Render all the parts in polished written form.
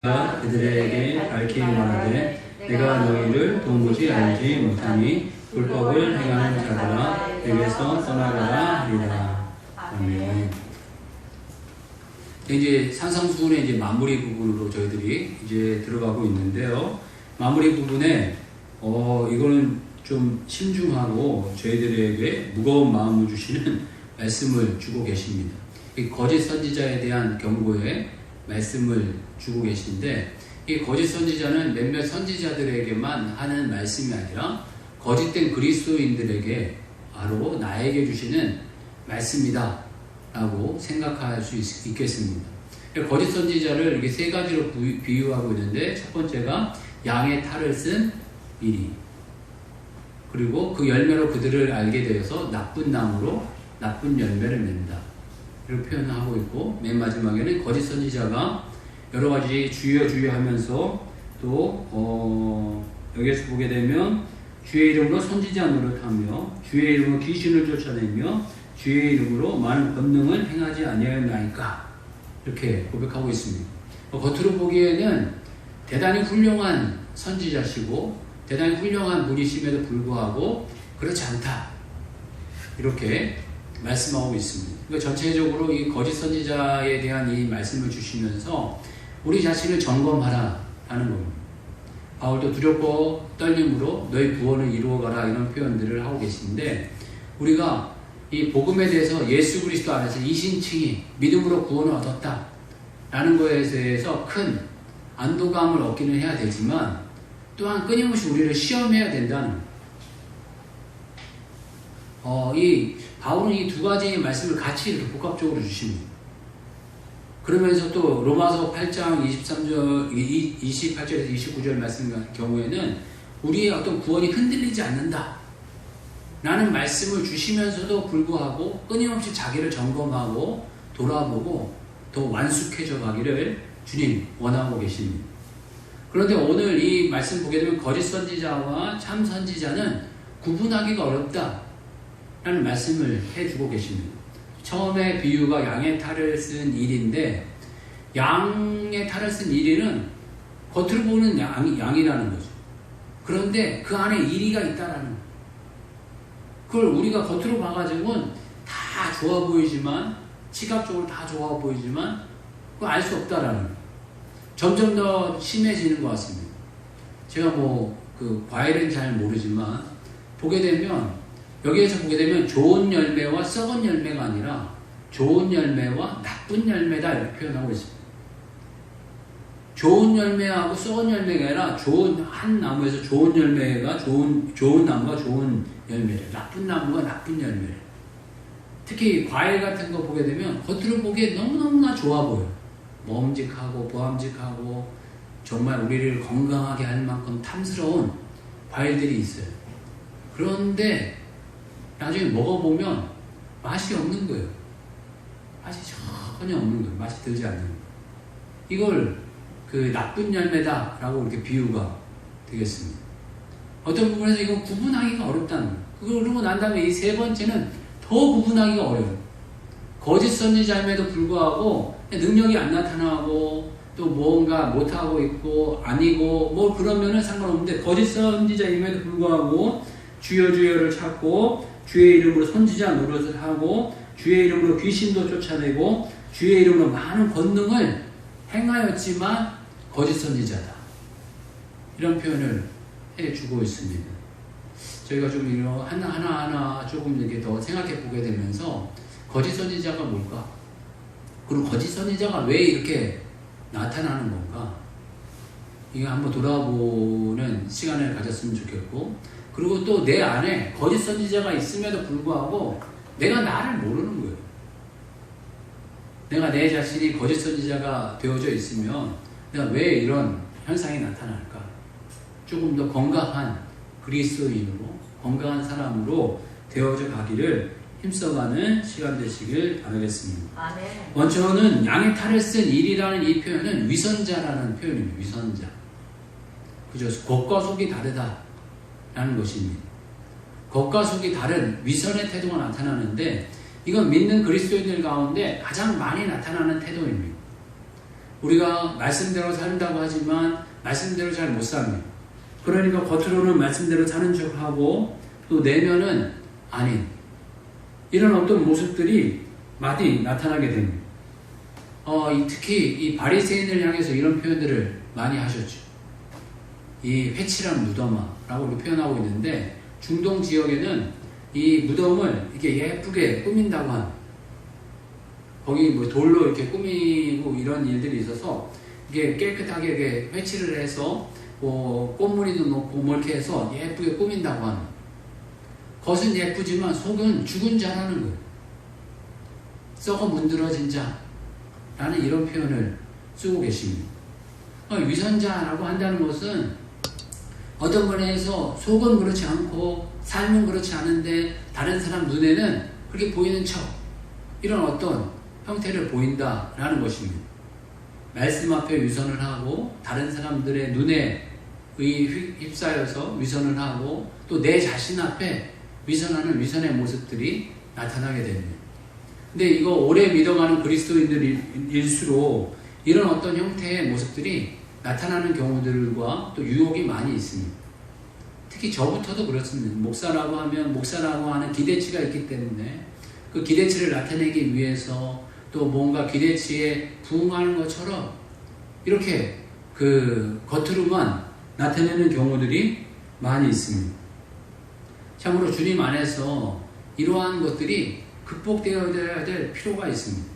그들에게 밝히 말하되 내가 너희를 도무지 알지 못하니 불법을 행하는 자들아 내게서 떠나가라 하리라. 아멘. 이제 산상수훈의 이제 마무리 부분으로 저희들이 이제 들어가고 있는데요. 마무리 부분에 이거는 좀 신중하고 저희들에게 무거운 마음을 주시는 말씀을 주고 계십니다. 이 거짓 선지자에 대한 경고에 말씀을 주고 계신데, 이 거짓 선지자는 몇몇 선지자들에게만 하는 말씀이 아니라 거짓된 그리스도인들에게 바로 나에게 주시는 말씀이다 라고 생각할 수 있겠습니다. 거짓 선지자를 이렇게 세 가지로 비유하고 있는데, 첫 번째가 양의 탈을 쓴 이리, 그리고 그 열매로 그들을 알게 되어서 나쁜 나무로 나쁜 열매를 맺는다 이렇게 표현하고 있고, 맨 마지막에는 거짓 선지자가 여러 가지 주여 주여 하면서 또 여기에서 보게 되면 주의 이름으로 선지자 노릇하며 주의 이름으로 귀신을 쫓아내며 주의 이름으로 많은 권능을 행하지 아니하였나이까 이렇게 고백하고 있습니다. 겉으로 보기에는 대단히 훌륭한 선지자시고 대단히 훌륭한 분이심에도 불구하고 그렇지 않다 이렇게 말씀하고 있습니다. 그러니까 전체적으로 이 거짓 선지자에 대한 이 말씀을 주시면서 우리 자신을 점검하라 하는 겁니다. 바울도 두렵고 떨림으로 너희 구원을 이루어가라 이런 표현들을 하고 계시는데, 우리가 이 복음에 대해서 예수 그리스도 안에서 이신칭이 믿음으로 구원을 얻었다 라는 것에 대해서 큰 안도감을 얻기는 해야 되지만, 또한 끊임없이 우리를 시험해야 된다는 이 바울은 이 두 가지의 말씀을 같이 이렇게 복합적으로 주십니다. 그러면서 또 로마서 8장 28절에서 29절 말씀 같은 경우에는 우리의 어떤 구원이 흔들리지 않는다 라는 말씀을 주시면서도 불구하고 끊임없이 자기를 점검하고 돌아보고 더 완숙해져 가기를 주님 원하고 계십니다. 그런데 오늘 이 말씀 보게 되면 거짓 선지자와 참 선지자는 구분하기가 어렵다 라는 말씀을 해주고 계십니다. 처음에 비유가 양의 탈을 쓴 일인데, 양의 탈을 쓴 이리는 겉으로 보는 양이라는 거죠. 그런데 그 안에 이리가 있다라는 거예요. 그걸 우리가 겉으로 봐가지고는 다 좋아 보이지만, 시각적으로 다 좋아 보이지만 그걸 알 수 없다라는 거예요. 점점 더 심해지는 것 같습니다. 제가 그 과일은 잘 모르지만 보게 되면, 여기에서 보게 되면 좋은 열매와 썩은 열매가 아니라 좋은 열매와 나쁜 열매다 이렇게 표현하고 있습니다. 좋은 열매하고 썩은 열매가 아니라 좋은 한 나무에서 좋은 열매가 좋은 나무가 좋은 열매를, 나쁜 나무가 나쁜 열매를. 특히 과일 같은 거 보게 되면 겉으로 보기에 너무너무나 좋아 보여요. 먹음직하고 보암직하고 정말 우리를 건강하게 할 만큼 탐스러운 과일들이 있어요. 그런데 나중에 먹어보면 맛이 없는 거예요. 맛이 전혀 없는 거예요. 맛이 들지 않는 거예요. 이걸 그 나쁜 열매다라고 이렇게 비유가 되겠습니다. 어떤 부분에서 이건 구분하기가 어렵다는 거예요. 그러고 난 다음에 이 세 번째는 더 구분하기가 어려워요. 거짓 선지자임에도 불구하고 능력이 안 나타나고 또 뭔가 못하고 있고 아니고 그러면은 상관없는데, 거짓 선지자임에도 불구하고 주여 주여를 찾고 주의 이름으로 선지자 노릇을 하고 주의 이름으로 귀신도 쫓아내고 주의 이름으로 많은 권능을 행하였지만 거짓 선지자다 이런 표현을 해주고 있습니다. 저희가 좀 이런 하나하나 조금 이렇게 더 생각해 보게 되면서 거짓 선지자가 뭘까? 그리고 거짓 선지자가 왜 이렇게 나타나는 건가? 이거 한번 돌아보는 시간을 가졌으면 좋겠고, 그리고 또 내 안에 거짓 선지자가 있음에도 불구하고 내가 나를 모르는 거예요. 내가 내 자신이 거짓 선지자가 되어져 있으면 내가 왜 이런 현상이 나타날까? 조금 더 건강한 그리스도인으로, 건강한 사람으로 되어져 가기를 힘써가는 시간 되시길 바라겠습니다. 아멘. 원초는 양의 탈을 쓴 일이라는 이 표현은 위선자라는 표현입니다. 위선자. 그죠? 겉과 속이 다르다라는 것입니다. 겉과 속이 다른 위선의 태도가 나타나는데, 이건 믿는 그리스도인들 가운데 가장 많이 나타나는 태도입니다. 우리가 말씀대로 산다고 하지만 말씀대로 잘 못 삽니다. 그러니까 겉으로는 말씀대로 사는 척하고 또 내면은 아닌 이런 어떤 모습들이 많이 나타나게 됩니다. 특히 이 바리새인을 향해서 이런 표현들을 많이 하셨죠. 이 회칠한 무덤아라고 이렇게 표현하고 있는데 중동 지역에는 이 무덤을 이렇게 예쁘게 꾸민다고 하는 거기 뭐 돌로 이렇게 꾸미고 이런 일들이 있어서 이게 깨끗하게 이렇게 회칠을 해서 뭐 꽃무늬도 넣고 뭐 이렇게 해서 예쁘게 꾸민다고 하는 겉은 예쁘지만 속은 죽은 자라는 거예요. 썩어 문드러진 자라는 이런 표현을 쓰고 계십니다. 위선자라고 한다는 것은 어떤 면에서 속은 그렇지 않고 삶은 그렇지 않은데 다른 사람 눈에는 그렇게 보이는 척 이런 어떤 형태를 보인다라는 것입니다. 말씀 앞에 위선을 하고 다른 사람들의 눈에 휩싸여서 위선을 하고 또 내 자신 앞에 위선하는 위선의 모습들이 나타나게 됩니다. 근데 이거 오래 믿어가는 그리스도인들일수록 이런 어떤 형태의 모습들이 나타나는 경우들과 또 유혹이 많이 있습니다. 특히 저부터도 그렇습니다. 목사라고 하면 목사라고 하는 기대치가 있기 때문에 그 기대치를 나타내기 위해서 또 뭔가 기대치에 부응하는 것처럼 이렇게 그 겉으로만 나타내는 경우들이 많이 있습니다. 참으로 주님 안에서 이러한 것들이 극복되어야 될 필요가 있습니다.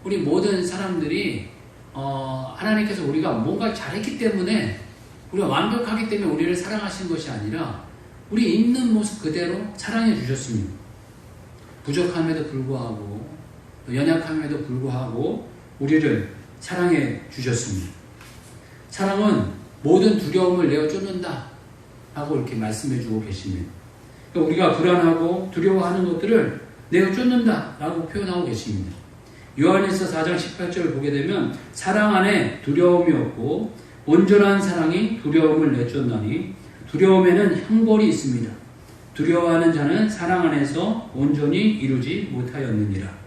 우리 모든 사람들이 하나님께서 우리가 뭔가 잘했기 때문에 우리가 완벽하기 때문에 우리를 사랑하신 것이 아니라 우리 있는 모습 그대로 사랑해 주셨습니다. 부족함에도 불구하고 연약함에도 불구하고 우리를 사랑해 주셨습니다. 사랑은 모든 두려움을 내어 쫓는다 하고 이렇게 말씀해 주고 계십니다. 우리가 불안하고 두려워하는 것들을 내어 쫓는다 라고 표현하고 계십니다. 요한일서 4장 18절을 보게 되면 사랑 안에 두려움이 없고 온전한 사랑이 두려움을 내쫓나니 두려움에는 형벌이 있습니다. 두려워하는 자는 사랑 안에서 온전히 이루지 못하였느니라.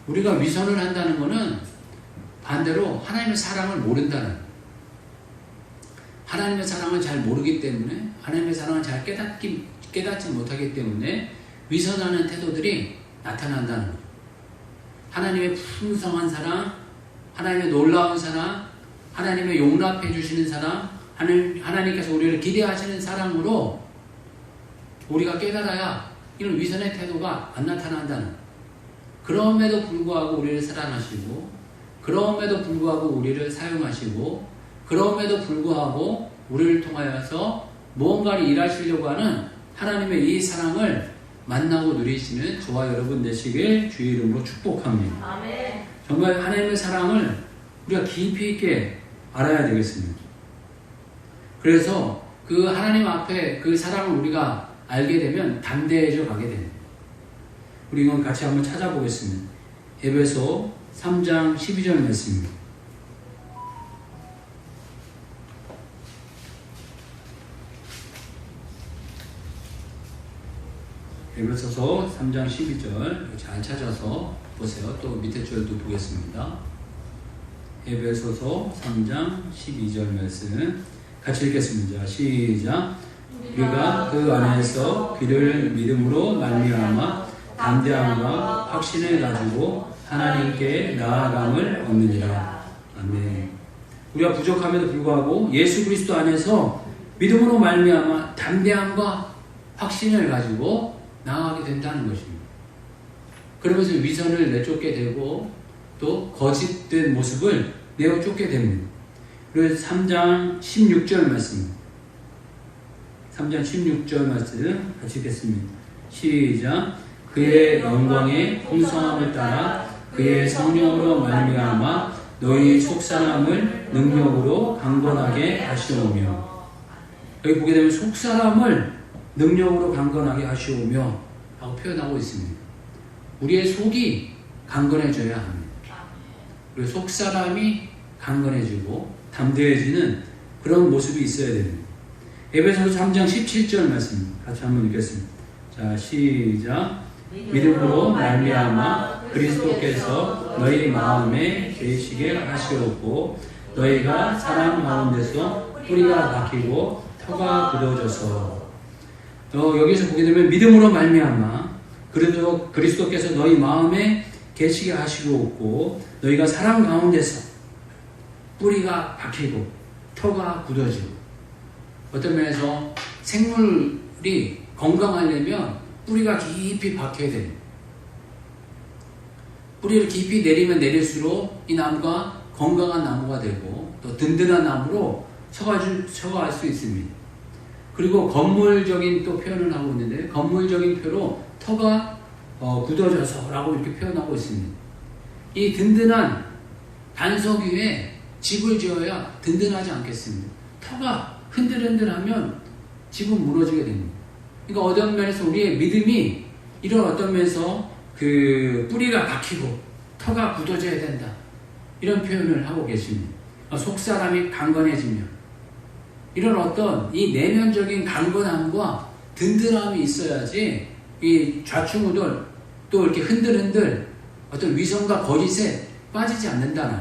우리가 위선을 한다는 것은 반대로 하나님의 사랑을 모른다는, 하나님의 사랑을 잘 모르기 때문에, 하나님의 사랑을 잘 깨닫지 못하기 때문에 위선하는 태도들이 나타난다는 거죠. 하나님의 풍성한 사랑, 하나님의 놀라운 사랑, 하나님의 용납해 주시는 사랑, 하나님께서 우리를 기대하시는 사랑으로 우리가 깨달아야 이런 위선의 태도가 안 나타난다는, 그럼에도 불구하고 우리를 사랑하시고 그럼에도 불구하고 우리를 사용하시고 그럼에도 불구하고 우리를 통하여서 무언가를 일하시려고 하는 하나님의 이 사랑을 만나고 누리시는 저와 여러분 되시길 주의 이름으로 축복합니다. 아멘. 정말 하나님의 사랑을 우리가 깊이 있게 알아야 되겠습니다. 그래서 그 하나님 앞에 그 사랑을 우리가 알게 되면 담대해져 가게 됩니다. 우리 이건 같이 한번 찾아보겠습니다. 에베소 3장 12절 말씀입니다. 에베소서 3장 12절 잘 찾아서 보세요. 또 밑에 줄도 보겠습니다. 에베소서 3장 12절 말씀 같이 읽겠습니다. 시작. 우리가 그 안에서 그를 믿음으로 말미암아 담대함과 확신을 가지고 하나님께 나아감을 얻느니라. 아멘. 우리가 부족함에도 불구하고 예수 그리스도 안에서 믿음으로 말미암아 담대함과 확신을 가지고 나아가게 된다는 것입니다. 그러면서 위선을 내쫓게 되고 또 거짓된 모습을 내어 쫓게 됩니다. 그래서 3장 16절 말씀, 3장 16절 말씀 같이 읽겠습니다. 시작. 그의 영광의 풍성함을 따라 그의 성령으로 말미암아 너희 속사람을 능력으로 강건하게 하시오며. 여기 보게 되면 속사람을 능력으로 강건하게 하시오며 라고 표현하고 있습니다. 우리의 속이 강건해져야 합니다. 우리 속사람이 강건해지고 담대해지는 그런 모습이 있어야 됩니다. 에베소서 3장 17절 말씀 같이 한번 읽겠습니다. 자, 시작. 믿음으로 말미암아 그리스도께서 너희 마음에 계시게 하시옵고 너희가 사랑 가운데서 뿌리가 박히고 터가 굳어져서 여기서 보게 되면 믿음으로 말미암아 그래도 그리스도께서 너희 마음에 계시게 하시옵고 너희가 사랑 가운데서 뿌리가 박히고 터가 굳어지고 어떤 면에서 생물이 건강하려면 뿌리가 깊이 박혀야 됩니다. 뿌리를 깊이 내리면 내릴수록 이 나무가 건강한 나무가 되고 또 든든한 나무로 서갈 수 있습니다. 그리고 건물적인 또 표현을 하고 있는데 건물적인 표로 터가 굳어져서 라고 이렇게 표현하고 있습니다. 이 든든한 반석 위에 집을 지어야 든든하지 않겠습니까? 터가 흔들흔들하면 집은 무너지게 됩니다. 그러니까 어떤 면에서 우리의 믿음이 이런 어떤 면에서 그 뿌리가 박히고 터가 굳어져야 된다. 이런 표현을 하고 계십니다. 속사람이 강건해지면 이런 어떤 이 내면적인 강건함과 든든함이 있어야지 이 좌충우돌 또 이렇게 흔들흔들 어떤 위선과 거짓에 빠지지 않는다는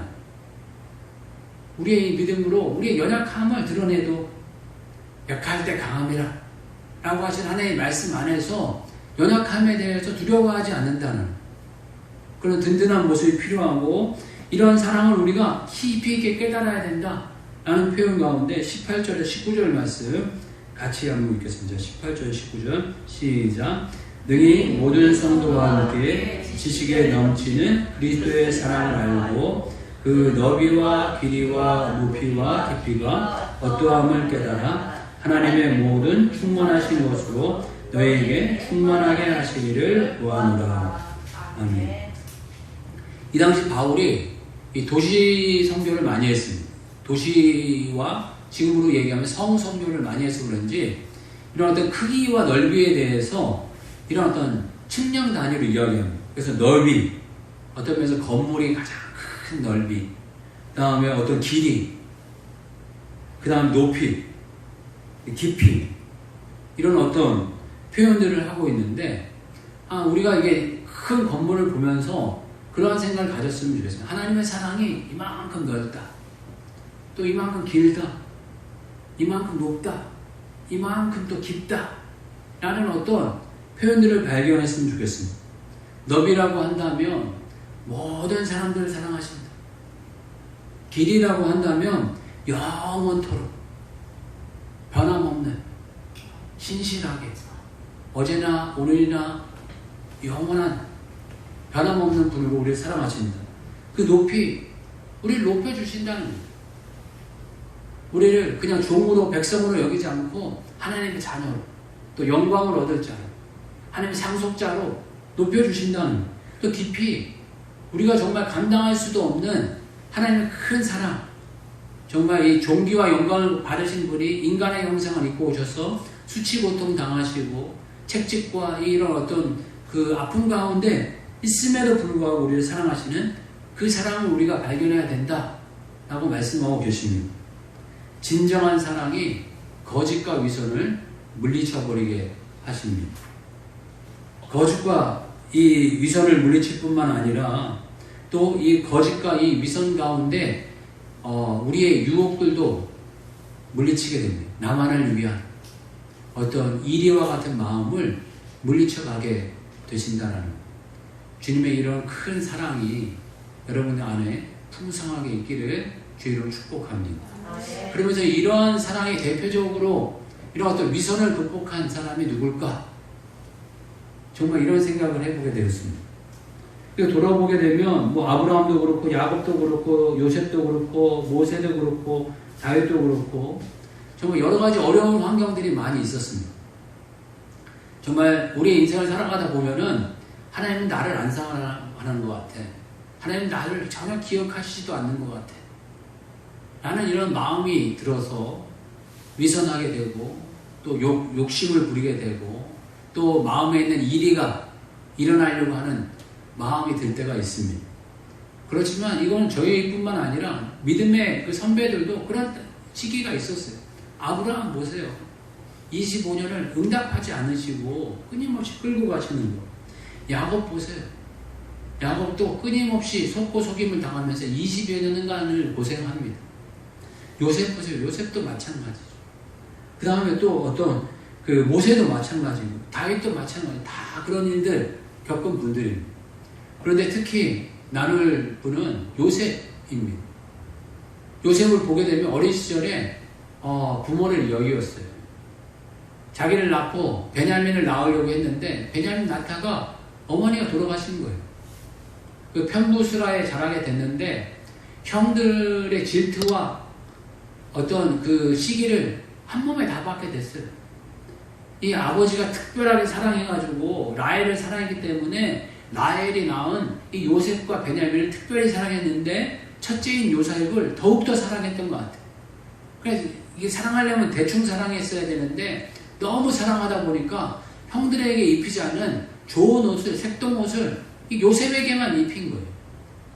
우리의 믿음으로 우리의 연약함을 드러내도 약할 때 강함이라 라고 하신 하나님의 말씀 안에서 연약함에 대해서 두려워하지 않는다는 그런 든든한 모습이 필요하고 이런 사랑을 우리가 깊이 있게 깨달아야 된다 라는 표현 가운데 18절에 19절 말씀 같이 한번 읽겠습니다. 18절 19절 시작. 능히 모든 성도와 함께 지식에 넘치는 그리스도의 사랑을 알고 그 너비와 길이와 높이와 깊이가 어떠함을 깨달아 하나님의 모든 충만하신 것으로 너희에게 충만하게 하시기를 구하노라. 아멘. 이 당시 바울이 이 도시 선교를 많이 했습니다. 도시와 지금으로 얘기하면 성 선교를 많이 해서 그런지 이런 어떤 크기와 넓이에 대해서 이런 어떤 측량 단위로 이야기합니다. 그래서 넓이, 어떤 면에서 건물이 가장 큰 넓이, 그 다음에 어떤 길이, 그 다음 높이, 깊이 이런 어떤 표현들을 하고 있는데 우리가 이게 큰 건물을 보면서 그러한 생각을 가졌으면 좋겠어요. 하나님의 사랑이 이만큼 넓다, 또 이만큼 길다, 이만큼 높다, 이만큼 또 깊다 라는 어떤 표현들을 발견했으면 좋겠습니다. 너비라고 한다면 모든 사람들을 사랑하신다. 길이라고 한다면 영원토록 변함없는 신실하게 어제나 오늘이나 영원한 변함없는 분으로 우리를 사랑하신다. 그 높이 우리를 높여주신다는 거예요. 우리를 그냥 종으로 백성으로 여기지 않고 하나님의 자녀로 또 영광을 얻을 자로 하나님의 상속자로 높여주신다는 거예요. 또 깊이 우리가 정말 감당할 수도 없는 하나님의 큰 사랑, 정말 이 존귀와 영광을 받으신 분이 인간의 형상을 입고 오셔서 수치고통 당하시고 책찍과 이런 어떤 그 아픔 가운데 있음에도 불구하고 우리를 사랑하시는 그 사랑을 우리가 발견해야 된다 라고 말씀하고 계십니다. 진정한 사랑이 거짓과 위선을 물리쳐버리게 하십니다. 거짓과 이 위선을 물리칠 뿐만 아니라 또 이 거짓과 이 위선 가운데 우리의 유혹들도 물리치게 됩니다. 나만을 위한 어떤 이리와 같은 마음을 물리쳐가게 되신다는 주님의 이런 큰 사랑이 여러분 안에 풍성하게 있기를 주의로 축복합니다. 그러면서 이러한 사랑이 대표적으로 이런 어떤 위선을 극복한 사람이 누굴까? 정말 이런 생각을 해보게 되었습니다. 돌아보게 되면 뭐 아브라함도 그렇고 야곱도 그렇고 요셉도 그렇고 모세도 그렇고 다윗도 그렇고 정말 여러 가지 어려운 환경들이 많이 있었습니다. 정말 우리 인생을 살아가다 보면은 하나님은 나를 안 사랑하는 것 같아. 하나님은 나를 전혀 기억하시지도 않는 것 같아. 라는 이런 마음이 들어서 위선하게 되고 또 욕심을 부리게 되고 또 마음에 있는 이리가 일어나려고 하는 마음이 들 때가 있습니다. 그렇지만 이건 저희뿐만 아니라 믿음의 그 선배들도 그런 시기가 있었어요. 아브라함 보세요. 25년을 응답하지 않으시고 끊임없이 끌고 가시는 거. 야곱 보세요. 야곱도 끊임없이 속고 속임을 당하면서 20여 년간을 고생합니다. 요셉 보세요. 요셉도 마찬가지죠. 그 다음에 또 어떤 모세도 마찬가지고 다윗도 마찬가지. 다 그런 일들 겪은 분들입니다. 그런데 특히 나눌 분은 요셉입니다. 요셉을 보게 되면 어린 시절에 부모를 여의었어요. 자기를 낳고 베냐민을 낳으려고 했는데 베냐민 낳다가 어머니가 돌아가신 거예요. 그 편부스라에 자라게 됐는데 형들의 질투와 어떤 그 시기를 한 몸에 다 받게 됐어요. 이 아버지가 특별하게 사랑해가지고 라헬을 사랑했기 때문에 라헬이 낳은 이 요셉과 베냐민을 특별히 사랑했는데 첫째인 요셉을 더욱더 사랑했던 것 같아요. 그래서 이게 사랑하려면 대충 사랑했어야 되는데 너무 사랑하다 보니까 형들에게 입히지 않은 좋은 옷을, 색동옷을 이 요셉에게만 입힌 거예요.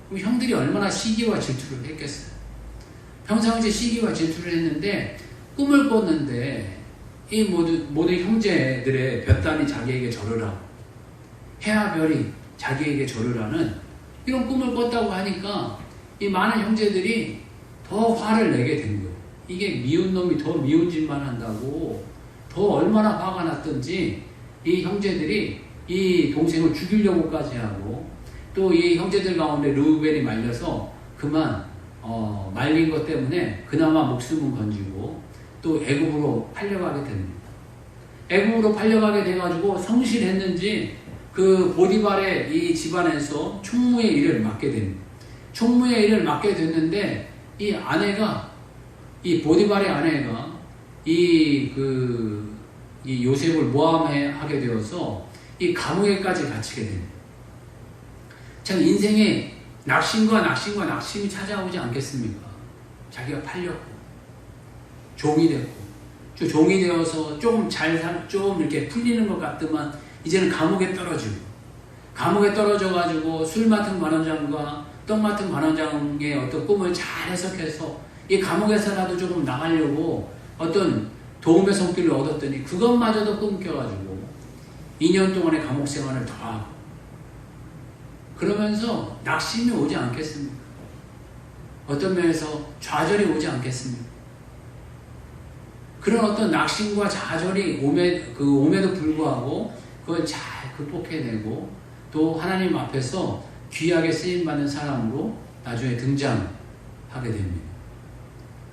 그럼 형들이 얼마나 시기와 질투를 했겠어요. 평상시에 시기와 질투를 했는데 꿈을 꿨는데 이 모든 형제들의 볕단이 자기에게 절을 하고 해와 별이 자기에게 절을 하는 이런 꿈을 꿨다고 하니까 이 많은 형제들이 더 화를 내게 된 거예요. 이게 미운 놈이 더 미운 짓만 한다고 더 얼마나 화가 났던지 이 형제들이 이 동생을 죽이려고까지 하고 또 이 형제들 가운데 르우벤이 말려서 그만 말린 것 때문에 그나마 목숨은 건지고 또 애굽으로 팔려가게 됩니다. 애굽으로 팔려가게 돼가지고 성실했는지 그 보디발의 이 집안에서 총무의 일을 맡게 됩니다. 총무의 일을 맡게 됐는데 이 아내가 이 보디발의 아내가 이 요셉을 모함하게 되어서 이 감옥에까지 갇히게 됩니다. 참 인생에 낙심이 찾아오지 않겠습니까? 자기가 팔렸고 종이 됐고 종이 되어서 좀 이렇게 풀리는 것 같더만 이제는 감옥에 떨어져가지고 술 맡은 관원장과 떡 맡은 관원장의 어떤 꿈을 잘 해석해서 이 감옥에서라도 조금 나가려고 어떤 도움의 손길을 얻었더니 그것마저도 끊겨가지고 2년 동안의 감옥 생활을 더 하고 그러면서 낙심이 오지 않겠습니까? 어떤 면에서 좌절이 오지 않겠습니까? 그런 어떤 낙심과 좌절이 오매도 불구하고 그걸 잘 극복해내고 또 하나님 앞에서 귀하게 쓰임받는 사람으로 나중에 등장하게 됩니다.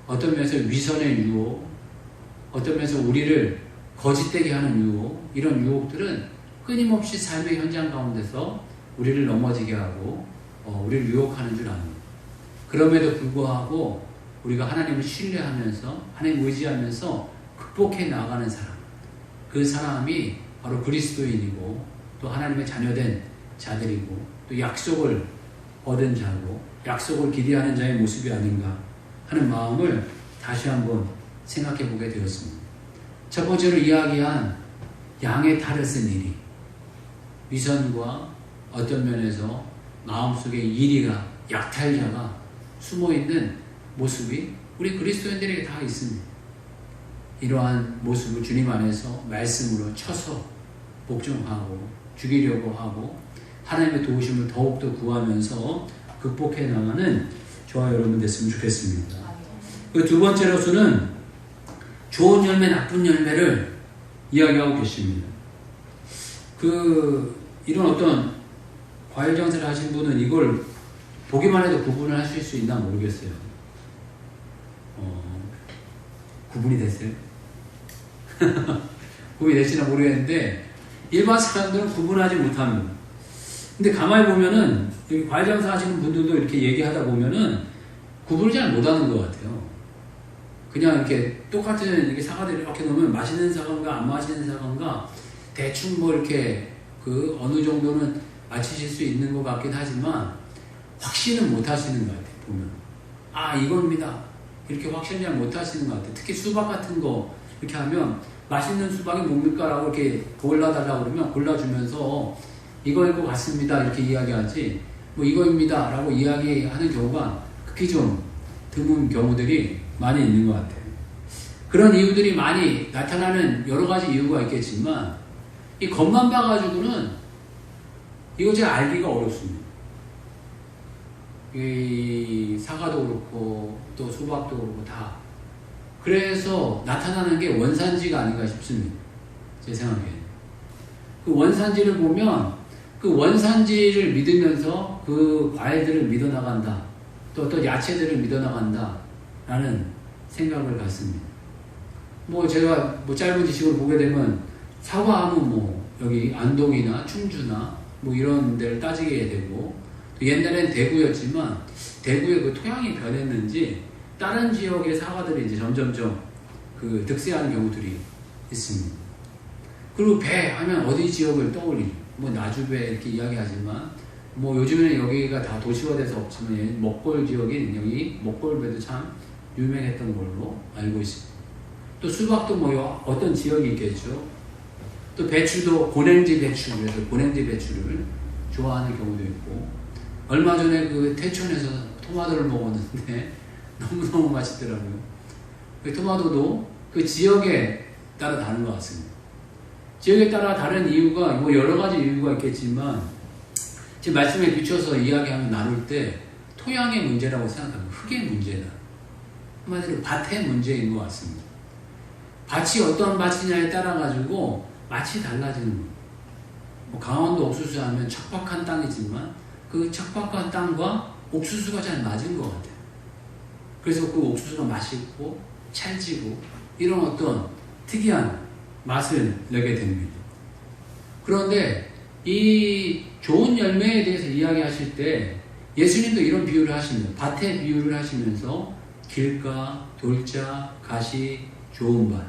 어떤 면에서 위선의 유혹, 어떤 면에서 우리를 거짓되게 하는 유혹, 이런 유혹들은 끊임없이 삶의 현장 가운데서 우리를 넘어지게 하고 우리를 유혹하는 줄 압니다. 그럼에도 불구하고 우리가 하나님을 신뢰하면서 하나님 의지하면서 극복해 나가는 사람, 그 사람이 바로 그리스도인이고 또 하나님의 자녀된 자들이고 또 약속을 얻은 자고 약속을 기대하는 자의 모습이 아닌가 하는 마음을 다시 한번 생각해 보게 되었습니다. 첫 번째로 이야기한 양의 탈을 쓴 일이 위선과 어떤 면에서 마음속에 이리가 약탈자가 숨어있는 모습이 우리 그리스도인들에게 다 있습니다. 이러한 모습을 주님 안에서 말씀으로 쳐서 복종하고 죽이려고 하고 하나님의 도우심을 더욱더 구하면서 극복해 나가는 저와 여러분 됐으면 좋겠습니다. 그 두 번째로서는 좋은 열매, 나쁜 열매를 이야기하고 계십니다. 이런 어떤 과일 장사를 하신 분은 이걸 보기만 해도 구분을 하실 수 있나 모르겠어요. 구분이 됐어요? 구분이 될지는 모르겠는데 일반 사람들은 구분하지 못합니다. 근데 가만히 보면은 여기 과일 장사 하시는 분들도 이렇게 얘기하다 보면은 구분을 잘 못하는 것 같아요. 그냥 이렇게 똑같은 이렇게 사과들을 이렇게 놓으면 맛있는 사과인가 안 맛있는 사과인가 대충 뭐 이렇게 어느 정도는 맞히실 수 있는 것 같긴 하지만 확신은 못 하시는 것 같아요. 보면 이겁니다 이렇게 확신 잘 못 하시는 것 같아요. 특히 수박 같은 거 이렇게 하면 맛있는 수박이 뭡니까? 라고 이렇게 골라달라고 그러면 골라주면서 이거일 것 같습니다 이렇게 이야기하지 뭐 이거입니다 라고 이야기하는 경우가 극히 좀 드문 경우들이 많이 있는 것 같아요. 그런 이유들이 많이 나타나는 여러 가지 이유가 있겠지만 이 겉만 봐가지고는 이거 제가 알기가 어렵습니다. 이 사과도 그렇고 또 수박도 그렇고 다. 그래서 나타나는 게 원산지가 아닌가 싶습니다. 제 생각에는. 그 원산지를 보면 그 원산지를 믿으면서 그 과일들을 믿어나간다. 또 어떤 야채들을 믿어나간다. 라는 생각을 갖습니다. 뭐 제가 뭐 짧은 지식을 보게 되면 사과하면 뭐 여기 안동이나 충주나 뭐 이런 데를 따지게 되고, 또 옛날엔 대구였지만 대구의 그 토양이 변했는지 다른 지역의 사과들이 이제 점점점 그 득세하는 경우들이 있습니다. 그리고 배 하면 어디 지역을 떠올리죠? 뭐 나주배 이렇게 이야기하지만 뭐 요즘에는 여기가 다 도시화돼서 없지만 먹골 지역인 여기 먹골배도 참 유명했던 걸로 알고 있습니다. 또 수박도 뭐 어떤 지역이 있겠죠. 또 배추도 고냉지 배추, 그래서 고냉지 배추를 좋아하는 경우도 있고, 얼마 전에 그 태촌에서 토마토를 먹었는데 너무너무 맛있더라고요. 그 토마토도 그 지역에 따라 다른 것 같습니다. 지역에 따라 다른 이유가 뭐 여러 가지 이유가 있겠지만, 제 말씀에 비춰서 이야기하면 나눌 때 토양의 문제라고 생각합니다. 흙의 문제다. 한마디로 밭의 문제인 것 같습니다. 밭이 어떤 밭이냐에 따라 가지고 맛이 달라지는 거예요. 뭐 강원도 옥수수 하면 척박한 땅이지만 그 척박한 땅과 옥수수가 잘 맞은 것 같아요. 그래서 그 옥수수가 맛있고 찰지고 이런 어떤 특이한 맛을 내게 됩니다. 그런데 이 좋은 열매에 대해서 이야기하실 때 예수님도 이런 비유를 하십니다. 밭의 비유를 하시면서 길가, 돌자, 가시, 좋은 밭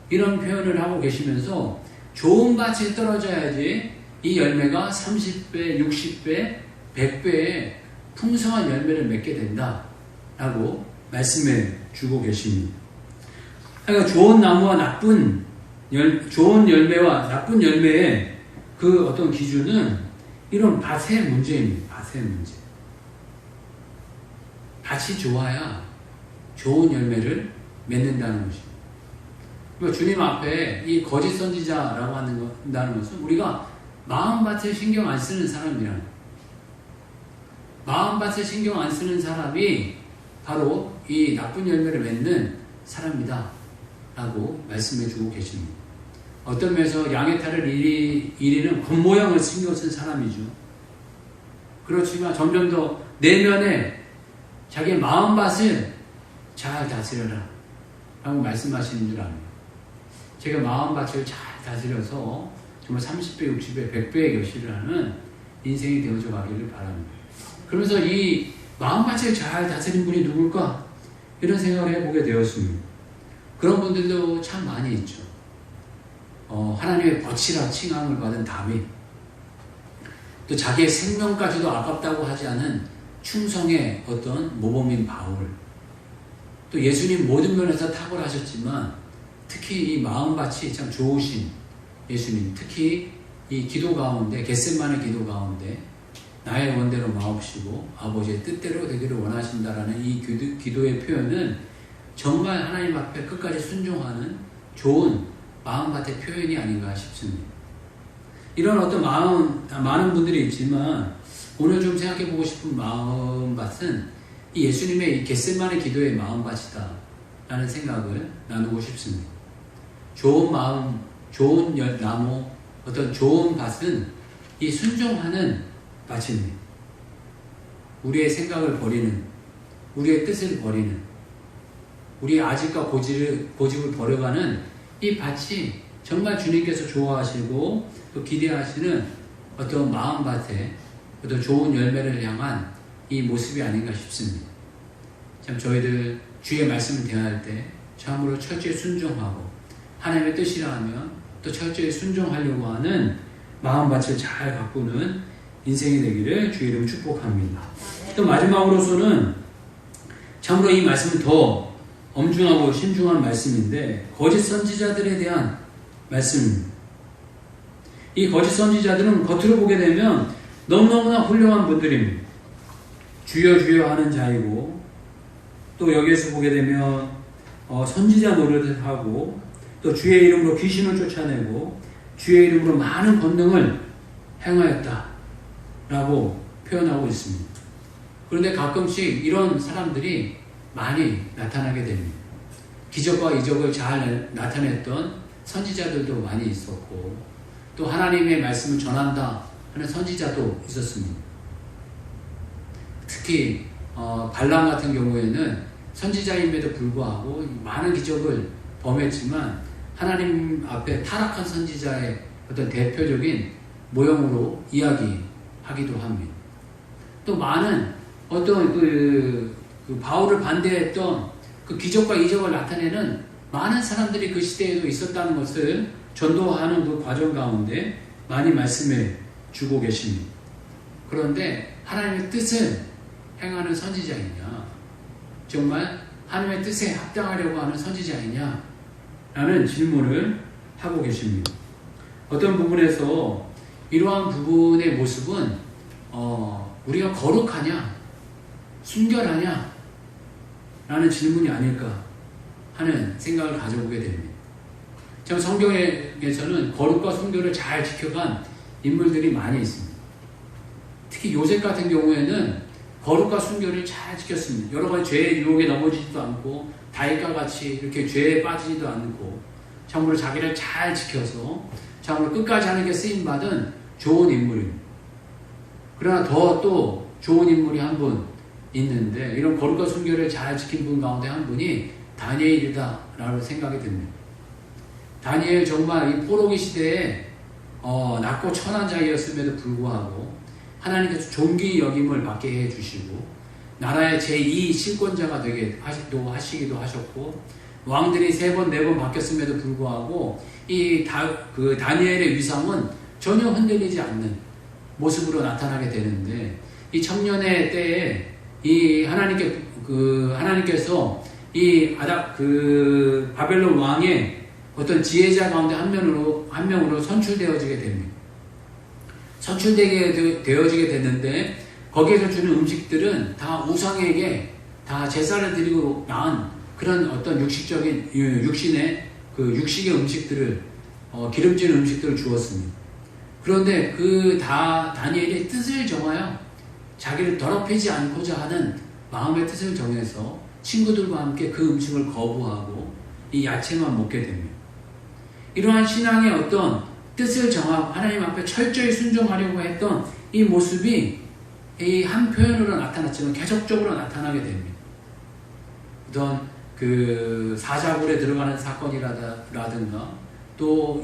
이런 표현을 하고 계시면서 좋은 밭이 떨어져야지 이 열매가 30배, 60배, 100배의 풍성한 열매를 맺게 된다라고 말씀해 주고 계십니다. 그러니까 좋은 나무와 좋은 열매와 나쁜 열매의 그 어떤 기준은 이런 밭의 문제입니다. 밭의 문제. 밭이 좋아야 좋은 열매를 맺는다는 것입니다. 그러니까 주님 앞에 이 거짓 선지자라고 한다는 것은 우리가 마음밭을 신경 안 쓰는 사람이라는 거예요. 마음밭을 신경 안 쓰는 사람이 바로 이 나쁜 열매를 맺는 사람이다 라고 말씀해 주고 계십니다. 어떤 면에서 양의 탈을 이리는 겉모양을 신경 쓴 사람이죠. 그렇지만 점점 더 내면에 자기의 마음밭을 잘 다스려라 라고 말씀하시는 줄 압니다. 제가 마음밭을 잘 다스려서 정말 30배, 60배, 100배의 결실을 하는 인생이 되어져 가기를 바랍니다. 그러면서 이 마음밭을 잘 다스린 분이 누굴까? 이런 생각을 해보게 되었습니다. 그런 분들도 참 많이 있죠. 하나님의 벗이라 칭함을 받은 다윗, 또 자기의 생명까지도 아깝다고 하지 않은 충성의 어떤 모범인 바울, 또 예수님 모든 면에서 탁월하셨지만 특히 이 마음밭이 참 좋으신 예수님, 특히 이 기도 가운데, 겟세마네 기도 가운데 나의 원대로 마옵시고 아버지의 뜻대로 되기를 원하신다라는 이 기도의 표현은 정말 하나님 앞에 끝까지 순종하는 좋은 마음밭의 표현이 아닌가 싶습니다. 이런 어떤 많은 분들이 있지만 오늘 좀 생각해보고 싶은 마음밭은 이 예수님의 이 겟세마네 기도의 마음밭이다 라는 생각을 나누고 싶습니다. 좋은 마음, 좋은 나무, 어떤 좋은 밭은 이 순종하는 밭입니다. 우리의 생각을 버리는, 우리의 뜻을 버리는, 우리의 아집과 고집을 버려가는 이 밭이 정말 주님께서 좋아하시고 또 기대하시는 어떤 마음밭에 어떤 좋은 열매를 향한 이 모습이 아닌가 싶습니다. 참 저희들 주의 말씀을 대할 때 참으로 철저히 순종하고 하나님의 뜻이라 하면 또 철저히 순종하려고 하는 마음밭을 잘 가꾸는 인생이 되기를 주의 이름 축복합니다. 또 마지막으로서는 참으로 이 말씀은 더 엄중하고 신중한 말씀인데 거짓 선지자들에 대한 말씀입니다. 이 거짓 선지자들은 겉으로 보게 되면 너무너무나 훌륭한 분들입니다. 주여 주여 하는 자이고 또 여기에서 보게 되면 선지자 노릇을 하고 또 주의 이름으로 귀신을 쫓아내고 주의 이름으로 많은 권능을 행하였다 라고 표현하고 있습니다. 그런데 가끔씩 이런 사람들이 많이 나타나게 됩니다. 기적과 이적을 잘 나타냈던 선지자들도 많이 있었고, 또 하나님의 말씀을 전한다 하는 선지자도 있었습니다. 특히 발람 같은 경우에는 선지자임에도 불구하고 많은 기적을 범했지만 하나님 앞에 타락한 선지자의 어떤 대표적인 모형으로 이야기하기도 합니다. 또 많은 어떤 그 바울을 반대했던 그 기적과 이적을 나타내는 많은 사람들이 그 시대에도 있었다는 것을 전도하는 그 과정 가운데 많이 말씀해 주고 계십니다. 그런데 하나님의 뜻을 행하는 선지자이냐, 정말 하나님의 뜻에 합당하려고 하는 선지자이냐 라는 질문을 하고 계십니다. 어떤 부분에서 이러한 부분의 모습은 우리가 거룩하냐 순결하냐 라는 질문이 아닐까 하는 생각을 가져보게 됩니다. 참 성경에서는 거룩과 순결을 잘 지켜간 인물들이 많이 있습니다. 특히 요셉 같은 경우에는 거룩과 순결을 잘 지켰습니다. 여러 가지 죄의 유혹에 넘어지지도 않고 다윗과 같이 이렇게 죄에 빠지지도 않고 참으로 자기를 잘 지켜서 참으로 끝까지 하는 게 쓰임받은 좋은 인물입니다. 그러나 더 또 좋은 인물이 한 분 있는데, 이런 거룩과 순결을 잘 지킨 분 가운데 한 분이 다니엘이다 라고 생각이 듭니다. 다니엘 정말 이 포로기 시대에 낮고 천한 자이었음에도 불구하고 하나님께서 존귀 여김을 받게 해주시고 나라의 제2 실권자가 되게 하시기도 하셨고, 왕들이 3번 4번 바뀌었음에도 불구하고 이 다니엘의 위상은 전혀 흔들리지 않는 모습으로 나타나게 되는데, 이 청년의 때에 이 하나님께서 이 바벨론 왕의 어떤 지혜자 가운데 한 명으로 선출되어지게 됩니다. 선출되게 되어지게 됐는데, 거기에서 주는 음식들은 다 우상에게 다 제사를 드리고 나은 그런 어떤 육식의 음식들을 기름진 음식들을 주었습니다. 그런데 다니엘의 뜻을 정하여 자기를 더럽히지 않고자 하는 마음의 뜻을 정해서 친구들과 함께 그 음식을 거부하고 이 야채만 먹게 됩니다. 이러한 신앙의 어떤 뜻을 정하고 하나님 앞에 철저히 순종하려고 했던 이 모습이 이 한 표현으로 나타났지만 계속적으로 나타나게 됩니다. 어떤 사자굴에 들어가는 사건이라든가, 또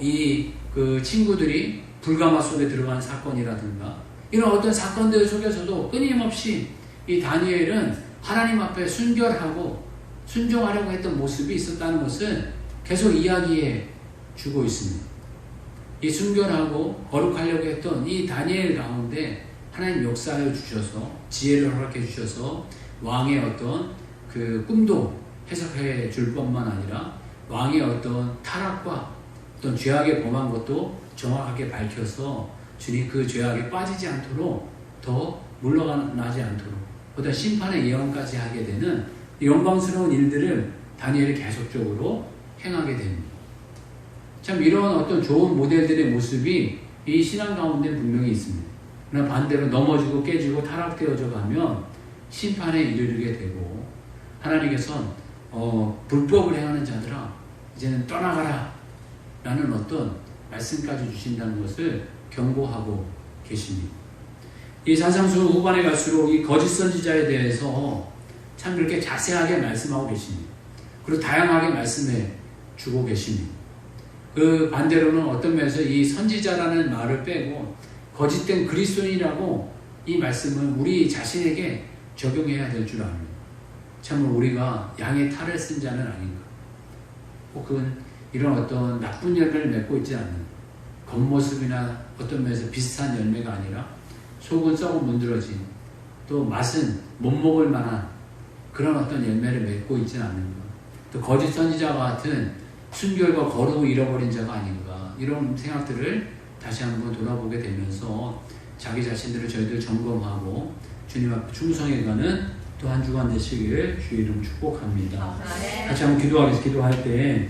그 친구들이 불가마 속에 들어가는 사건이라든가, 이런 어떤 사건들 속에서도 끊임없이 이 다니엘은 하나님 앞에 순결하고 순종하려고 했던 모습이 있었다는 것을 계속 이야기해 주고 있습니다. 이 순결하고 거룩하려고 했던 이 다니엘 가운데 하나님 역사해 주셔서 지혜를 허락해 주셔서 왕의 어떤 그 꿈도 해석해 줄 뿐만 아니라 왕의 어떤 타락과 어떤 죄악에 범한 것도 정확하게 밝혀서 주님 그 죄악에 빠지지 않도록 더 물러나지 않도록 어떤 심판의 예언까지 하게 되는 영광스러운 일들을 다니엘이 계속적으로 행하게 됩니다. 참 이런 어떤 좋은 모델들의 모습이 이 신앙 가운데 분명히 있습니다. 그러나 반대로 넘어지고 깨지고 타락되어져 가면 심판에 이르게 되고, 하나님께서는 불법을 행하는 자들아 이제는 떠나가라 라는 어떤 말씀까지 주신다는 것을 경고하고 계십니다. 이 산상수 후반에 갈수록 이 거짓 선지자에 대해서 참 그렇게 자세하게 말씀하고 계십니다. 그리고 다양하게 말씀해 주고 계십니다. 그 반대로는 어떤 면에서 이 선지자라는 말을 빼고 거짓된 그리스도인이라고 이 말씀을 우리 자신에게 적용해야 될 줄 압니다. 참 우리가 양의 탈을 쓴 자는 아닌가, 혹은 이런 어떤 나쁜 열매를 맺고 있지 않는, 겉모습이나 어떤 면에서 비슷한 열매가 아니라 속은 썩어 문드러진, 또 맛은 못 먹을 만한 그런 어떤 열매를 맺고 있지 않는가, 또 거짓 선지자와 같은 순결과 거룩을 잃어버린 자가 아닌가, 이런 생각들을 다시 한번 돌아보게 되면서 자기 자신들을 저희들 점검하고 주님 앞에 충성해가는 또 한 주간 되시기를 주의 이름 축복합니다. 같이 한번 기도하겠습니다. 기도할 때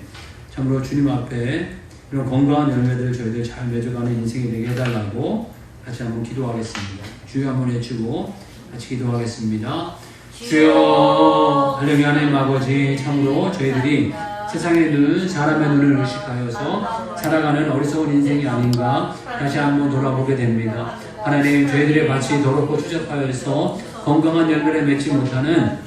참으로 주님 앞에 이런 건강한 열매들을 저희들 잘 맺어가는 인생이 되게 해달라고 같이 한번 기도하겠습니다. 주여 한번 외치고 같이 기도하겠습니다. 주여, 할렐루야. 하나님 아버지, 참으로 저희들이 세상의 눈, 사람의 눈을 의식하여서 살아가는 어리석은 인생이 아닌가 다시 한번 돌아보게 됩니다. 하나님, 저희들의 밭이 더럽고 추잡하여서 건강한 열매를 맺지 못하는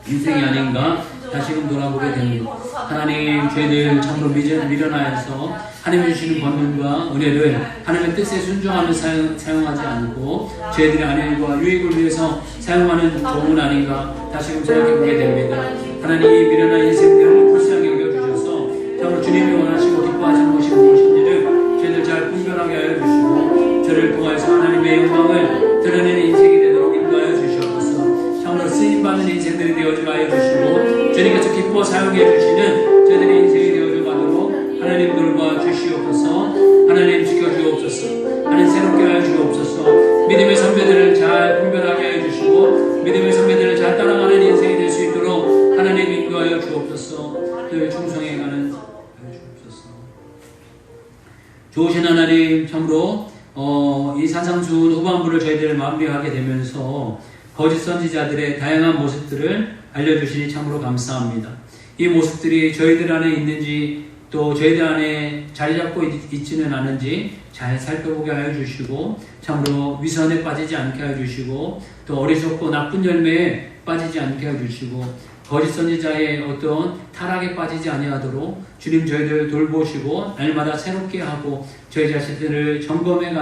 인생이 아닌가 다시금 돌아보게 됩니다. 하나님, 저희들 참으로 미련하여서 하나님이 주시는 권능과 은혜를 하나님의 뜻에 순종하며 사용하지 않고 저희들의 안위와 유익을 위해서 사용하는 종은 아닌가 다시금 생각해보게 됩니다. 하나님, 이 미련한 인생들을 불쌍히 여겨주셔서 참으로 주님이 원하시고 기뻐하시는 것이 무엇인지를 저희들 잘 분별하게 하여 주시고 저를 통하여서 하나님의 영광을 드러내는 인생이 되도록 인도하여 주시옵소서. 참으로 쓰임받는 인생들이 되어주게 하여 주시고 주님께서 기뻐 사용해 주시는 저희들의 인생이 되어주 가도록 하나님 돌봐 주시옵소서. 하나님 지켜주옵소서. 하나님 새롭게 하여 주옵소서. 믿음의 선배들을 잘 분별하게 하여 주시고 믿음의 선배들을 잘 따라가는 인생이 될 수 있도록 하나님 인도하여 주옵소서. 늘 충성해가는 하여 주옵소서. 좋으신 하나님, 참으로 이 산상수훈 후반부를 저희들 마무리하게 되면서 거짓 선지자들의 다양한 모습들을 알려주시니 참으로 감사합니다. 이 모습들이 저희들 안에 있는지 또 저희들 안에 자리 잡고 있지는 않은지 잘 살펴보게 하여 주시고 참으로 위선에 빠지지 않게 하여 주시고 또 어리석고 나쁜 열매에 빠지지 않게 하여 주시고 거짓 선지자의 어떤 타락에 빠지지 아니하도록 주님 저희들 돌보시고 날마다 새롭게 하고 저희 자신들을 점검해 가